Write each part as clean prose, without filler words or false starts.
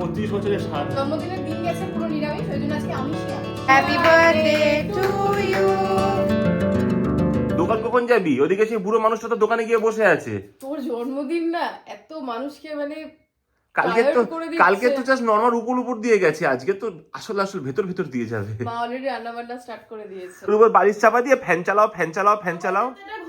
35 বছরের স্বাদ। জন্মদিনের দিন গেছে পুরো নিরামিষ, ওই জন্য আজকে আমিষই আমি। Happy birthday to you. দোকান কখন যাবি? ওদিকে সেই বুড়ো মানুষটা তো দোকানে গিয়ে বসে আছে। তোর জন্মদিন না, এত মানুষকে মানে কালকে তো জাস্ট নরমাল উপর দিয়ে গেছে, আজকে তো আসল ভেতর দিয়ে যাবে। মা অলরেডি রান্না বান্না স্টার্ট করে দিয়েছে। তোর উপর বালিশ চাপা দিয়ে ফ্যান চালাও।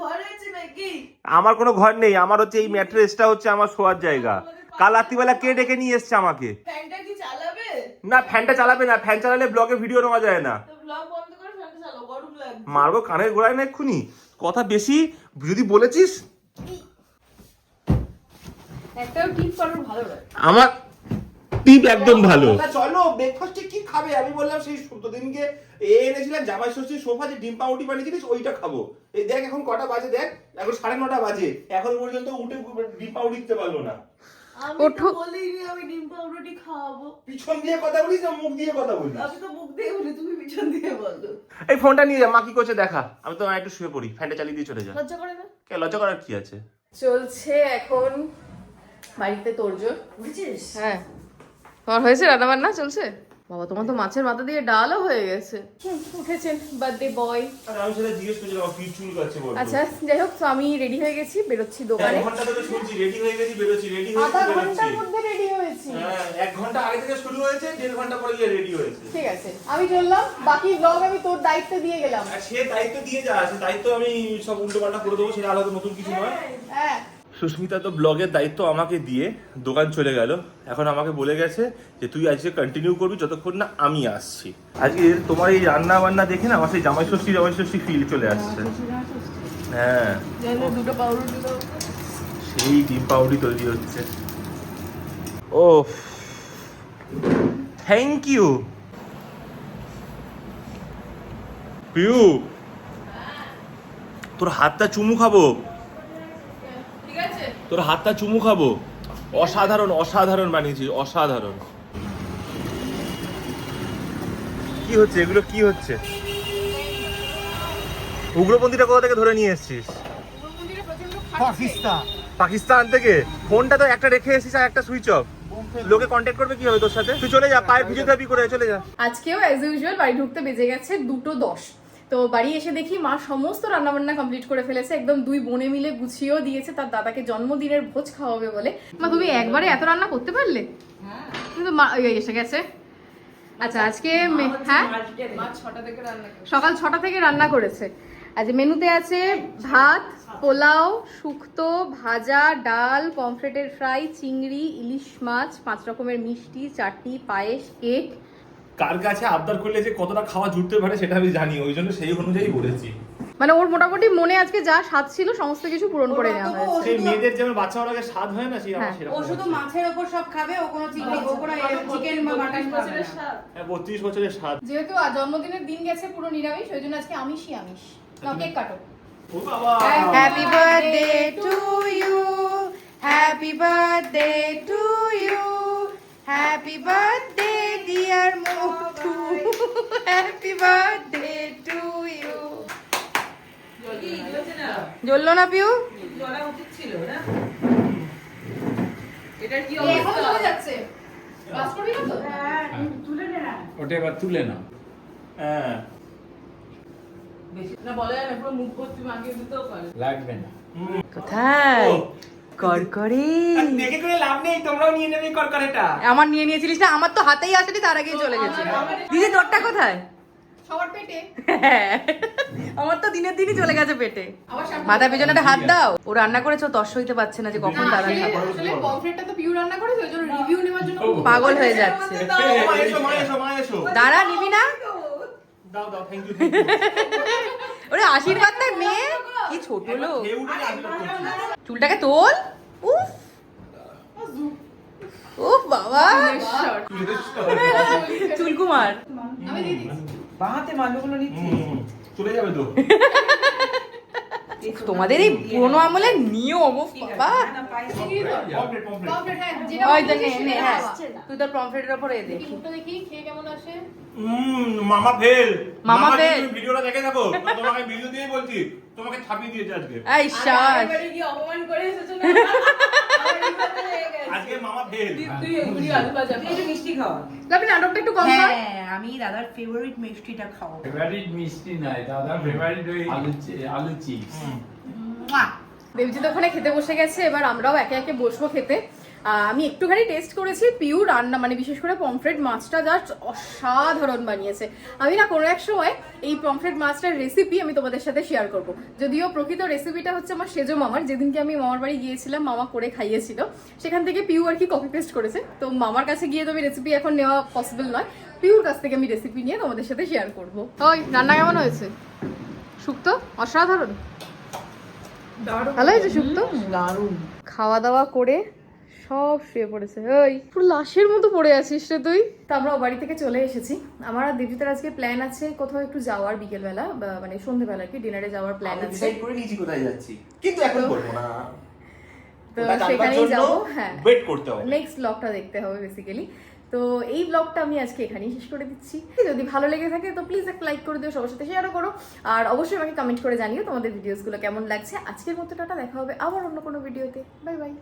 ঘর আছে নাকি? আমার কোনো ঘর নেই, আমার হচ্ছে এই ম্যাট্রেসটা হচ্ছে আমার শোয়ার জায়গা। কাল রাত্রিবেলা কে ডেকে নিয়ে এসছে আমাকে? ফ্যানটা কি চালাবে? না, ফ্যানটা চালাবে না, ফ্যান চালালে ব্লগে ভিডিও নেওয়া যায় না। তো ব্লগ বন্ধ করে ফ্যানটা চালাও, গরম লাগছে। মারবো কানের গোড়ায় না এক্ষুনি, কথা বেশি যদি বলেছিস। একটাও টিপ করার ভালো লাগে। আমার টিপ একদম ভালো। চলো ব্রেকফাস্টে কি খাবে? আমি বললাম সেই দিনকে এনেছিলাম জামাই ষষ্ঠীর সোফা যে ডিম পাউরুটি বানিয়েছিলিস ওইটা খাবো। এই দেখ এখন কটা বাজে, দেখ এখন 9:30 বাজে, এখন পর্যন্ত উঠে ডিম পাউরুটি দিতে পারলো না। আমি তো বলিনি আমি ডিম পাউরুটি খাওয়াবো। পিছন দিয়ে কথা বলিস না মুখ দিয়ে কথা বলিস? আমি তো মুখ দিয়ে বলি, তুমি পিছন দিয়ে বলো। এই ফোনটা নিয়ে যা, মা কি করছে দেখা। আমি তো একটু শুয়ে পড়ি, ফ্যানটা চালিয়ে দিয়ে চলে যা। লজ্জা করে না? কে লজ্জা করার কি আছে? চলছে এখন বাড়িতে তোড়জোড়, বুঝছিস? হ্যাঁ। তোমার হয়েছে রান্না বান্না চলছে? বাবা তোমার তো মাছের মাথা দিয়ে ডালও হয়ে গেছে। উঠেছেন বার্থডে বয়। আর আমি সেটা জিজ্ঞেস করছিলাম পিঠ চুল কাচ্ছে বল। আচ্ছা যাই হোক, তো আমি রেডি হয়ে গেছি, বেরোচ্ছি দোকানে। 1 ঘন্টা ধরে শুনছি রেডি হয়ে গেছি, বেরোচ্ছি, রেডি হয়ে আধা গেছি, ঘন্টার বেরোচ্ছি। মধ্যে রেডি হয়েছি। হ্যাঁ 1 ঘন্টা আগে থেকে শুরু হয়েছে, 1.5 ঘন্টা পরে গিয়ে রেডি হয়েছে। ঠিক আছে আমি চললাম, বাকি ব্লগ আমি তোর দায়িত্ব দিয়ে গেলাম। আর সে দায়িত্ব দিয়ে যা, সে দায়িত্ব আমি সব উল্টো পাল্টা করে দেবো, সেটা আলাদা নতুন কিছু নয়। হ্যাঁ সুস্মিতা তো ব্লগের দায়িত্ব আমাকে দিয়ে দোকান চলে গেল। এখন আমাকে বলে গেছে যে তুই আজকে কন্টিনিউ করবি যতক্ষণ না আমি আসছি। আজকে তোমার এই রান্না বান্না দেখে না আমার সেই জামাই ষষ্ঠী ফিল চলে আসছে। হ্যাঁ দুটো পাউরুটি দাও। সেই ডিম পাউরুটি তৈরি হচ্ছে। ও থ্যাংক ইউ পিউ, তোর হাতটা চুমু খাবো, ঠিক আছে তোর হাতটা চুমু খাবো। অসাধারণ বানিয়েছিস, অসাধারণ। কি হচ্ছে এগুলো, কি হচ্ছে? উগ্রপন্থীটা কোথা থেকে ধরে নিয়ে এসেছিস? পাকিস্তান থেকে। ফোনটা তো একটা রেখে এসেছিস আর একটা সুইচ অফ। লোকে কন্ট্যাক্ট করবে কি হবে তোর সাথে? তুই চলে যা, পায়ে ফিজিওথেরাপি করে চলে যা। আজকেও অ্যাজ ইউজুয়াল বাড়ি ঢুকতে বেজে গেছে 2:10। তো বাড়ি এসে দেখি মা সমস্ত রান্নাবান্না কমপ্লিট করে ফেলেছে, একদম 2 বোনে মিলে গুছিয়েও দিয়েছে তার দাদাকে জন্মদিনের ভোজ খাওয়াবে বলে। মা তুমি একবারে এত রান্না করতে পারলে? কিন্তু মা এসে গেছে। আচ্ছা আজকে হ্যাঁ সকাল 6টা থেকে রান্না করেছে। আজ মেনুতে আছে ভাত, পোলাও, শুক্তো, ভাজা, ডাল, পমফ্রেটের ফ্রাই, চিংড়ি, ইলিশ মাছ, 5 রকমের মিষ্টি, চাটনি, পায়েস, কেক। কার কাছে আবদার করলে যে কতটা খাওয়া জুটতে পারে সেটা আমি জানি, ওই জন্য সেই অনুযায়ী বলেছি। মানে ওর মোটামুটি মনে আজকে যা স্বাদ ছিল সমস্ত কিছু পূরণ করে নেওয়া হয়েছে। সেই মেয়েদের যেমন বাচ্চা হওয়ার আগে স্বাদ হয় না, সেই আমার সেরকম। ও শুধু মাছের উপর সব খাবে, ও কোনো চিংড়ি, ও কোনো চিকেন বা মাটন খাবে না। 32 বছরের স্বাদ। যেহেতু জন্মদিনের দিন গেছে পুরো নিরামিষ, ওই জন্য আজকে আমিষই আমিষ। নাও কেক কাটো। ও বাবা, happy birthday to you, happy birthday to you, happy birthday dear মোটু, হ্যাপি বার্থডে টু ইউ। জ্বললো না পিউ? জ্বলা উচিত ছিল না। এটার কি এই এখন চলে যাচ্ছে। বাস করবি না তো? তুলে নে না। ওটা এবার তুলে নাও। হ্যাঁ বেশি না বলে না, পুরো মুখ ভর্তি মাখিয়ে দিতেও পারে। লাগবে না। কোথায় করকরে? দেখে করে লাভ নেই, তোমরাও নিয়ে নেবে করকরেটা। আমার নিয়ে নিয়েছিলিস না? আমার তো হাতেই আসেনি, তার আগেই চলে গেছে। দিদি তোরটা কোথায়? সবার পেটে। আমার তো দিনের দিনই চলে গেছে পেটে। আবার সামনে মাথা পেছনে একটা হাত দাও। ও রান্না করেছে, ও তর্স হইতে পারছে না যে কখন দাদা খাবো। আসলে পমফ্রেটটা তো পিউ রান্না করেছে, ওই জন্য রিভিউ নেওয়ার জন্য পাগল হয়ে যাচ্ছে। মা এসো। দাঁড়া, নিবি না? দাও থ্যাংক ইউ। ওরে আশীর্বাদ তার মেয়ে, কি ছোট লোক। চুলটাকে তোল। উফ উফ বাবা, চুলকুমার। আমি দিয়ে দিচ্ছি। বাহাতে মালগুলো নিচ্ছি। চলে যাবে তো। তোমাদের এই পুরোনো আমলের নিয়ম, ও বাবা। পমফ্রেট, হ্যাঁ, যেটা ওই তো বলছিস নে, সেটা হ্যাঁ। আসছে না। তুই তোর পমফ্রেটের উপরে দে। দেখি মুখটা দেখি খেয়ে কেমন আসে। মামা ফেল। মামা ফেল। তুমি ভিডিওটা দেখে থাকো, তোমাকে ভিডিও দিয়ে বলছি তোমাকে ছাপিয়ে দিয়েছে আজকে। এই শাস এবারে কি অপমান করে এসেছো না? আজকে মামা ফেল। তুই এগুলি আলু ভাজা তুই একটু মিষ্টি খাওয়া। লাপি নাটকটা একটু কম কর। হ্যাঁ, আমি দাদার ফেভারিট মিষ্টিটা খাও। ফেভারিট মিষ্টি নাই দাদা, ফেভারিট ওই আলু চিপস। দেবজিৎ ওখানে খেতে বসে গেছে, এবার আমরাও একে একে বসবো খেতে। আমি একটুখানি টেস্ট করেছি, পিউ রান্না মানে বিশেষ করে পমফ্রেট মাছটা জাস্ট অসাধারণ বানিয়েছে। আমি না কোনো এক সময় এই পমফ্রেট মাছটার রেসিপি আমি তোমাদের সাথে শেয়ার করব। যদিও প্রকৃত রেসিপিটা হচ্ছে আমার সেজো মামার, যেদিনকে আমি মামার বাড়ি গিয়েছিলাম মামা করে খাইয়েছিল, সেখান থেকে পিউ আর কি কপি পেস্ট করেছে। তো মামার কাছে গিয়ে তো আমি রেসিপি এখন নেওয়া পসিবল নয়, পিউর কাছ থেকে আমি রেসিপি নিয়ে তোমাদের সাথে শেয়ার করবো। ওই রান্না কেমন হয়েছে? শুক্তো অসাধারণ, ভালো হয়েছে শুক্তো। দারুণ। খাওয়া দাওয়া করে সব শুয়ে পড়েছে। ওই পুরো লাশের মতো পড়ে আছিস রে তুই। তো আমরা ও বাড়ি থেকে চলে এসেছি। আমার আর দেবজিতের আজকে প্ল্যান আছে কোথাও একটু যাওয়ার, বিকেলবেলা মানে সন্ধ্যেবেলা কি ডিনারে যাওয়ার প্ল্যান আমি আছে। ডিসাইড করে নিয়েছি কোথায় যাচ্ছি, কিন্তু এখন করবো না। তো সেখানেই যাবো। হ্যাঁ, ওয়েট করতে হবে, নেক্সট ব্লগটা দেখতে হবে বেসিক্যালি। তো এই ব্লগটা আমি আজকে এখানেই শেষ করে দিচ্ছি। যদি ভালো লেগে থাকে তো প্লিজ একটা লাইক করে দিও, সবার সাথে শেয়ারও করো, আর অবশ্যই আমাকে কমেন্ট করে জানিও তোমাদের ভিডিওসগুলো কেমন লাগছে। আজকের মতো টাটা, দেখা হবে আবার অন্য কোনো ভিডিওতে। Bye bye.